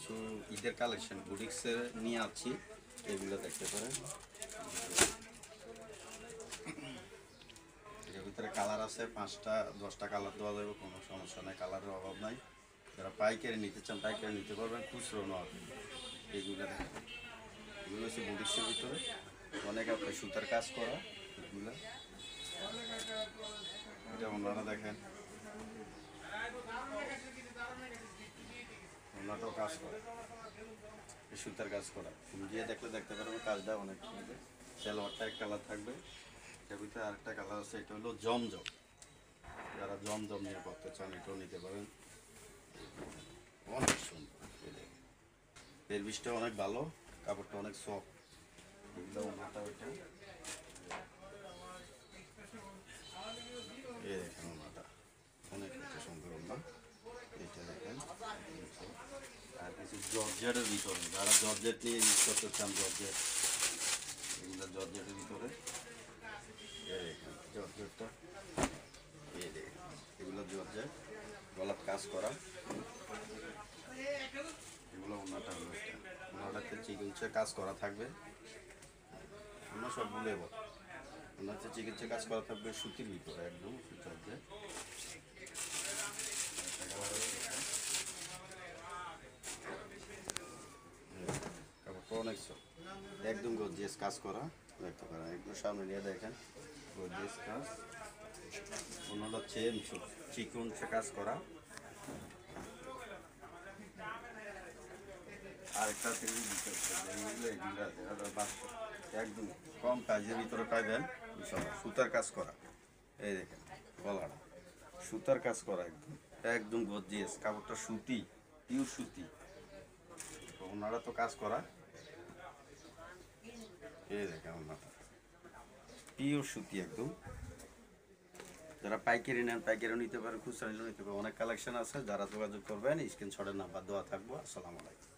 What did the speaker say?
কিছু ঈদের কালেকশন বুটিক্সের নিয়ে আছি, এগুলো দেখতে পারেন। এর ভিতরে কালার আছে 5টা 10টা কালার দেওয়া যাবে, কোনো সমস্যা নেই, কালারের অভাব নাই। যারা পাইকারি নিতে চান পাইকারি নিতে পারবেন, খুচরো নেওয়া যাবে। এইগুলো দেখেন, এগুলো হচ্ছে বুটিক্সের ভিতরে অনেক আপনার সুতার কাজ করা। এগুলো এটা ওনারা দেখেন, ওনাটাও কাজ করে, সুতার কাজ করা। তুমি গিয়ে দেখলে দেখতে পারবে কাজটা অনেক সুন্দর। সালোয়ারটা এক কালার থাকবে, এটার ভিতরে আরেকটা কালার আছে, এটা হলো জমজম। যারা জমজম নিয়ে করতে চান এটাও নিতে পারেন, অনেক সুন্দর। এর বিষটা অনেক ভালো, কাপড়টা অনেক সফট। এগুলো ওনাটা ওইটা এ দেখেন, ওনাটা অনেক হচ্ছে সুন্দর ওনা। এটা দেখেন, আর কিছু জর্জেটের ভিতরে, যারা জর্জেট নিয়ে ইউজ করতে চান, জর্জেট, এগুলো জর্জেটের ভিতরে। এ দেখেন জর্জেটটা, এ দেখেন এগুলো জর্জেট, গলার কাজ করা। এগুলো ওনাটা হলো, ওনাটাতে চিকিৎসা কাজ করা থাকবে, আমরা সবগুলো এবার ওনাতে চিকিৎসা কাজ করা থাকবে সুতির ভিতরে, একদম জর্জেট। কাপড়টা অনেক একদম গর্জিয়াস কাজ করা দেখতে পারেন, একদম সামনে নিয়ে দেখেন গর্জিয়াস কাজ। ওনাটা চেন চিকন কাজ করা। আরেকটা একদম কম কাজের ভিতরে পাইবেন, সুতার কাজ করা। এই দেখেন গলাটা সুতার কাজ করা, একদম একদম গর্জিয়াস, কাপড়টা সুতি, পিওর সুতি। ওনারা তো কাজ করা, এই দেখেন ওনাটা পিওর সুতি একদম। যারা পাইকারি নেন পাইকারিও নিতে পারে, খুচরা নিতে পারে, অনেক কালেকশন আছে। যারা যোগাযোগ করবেন স্ক্রিনশটের নাম্বার দেওয়া থাকবো। আসসালামু আলাইকুম।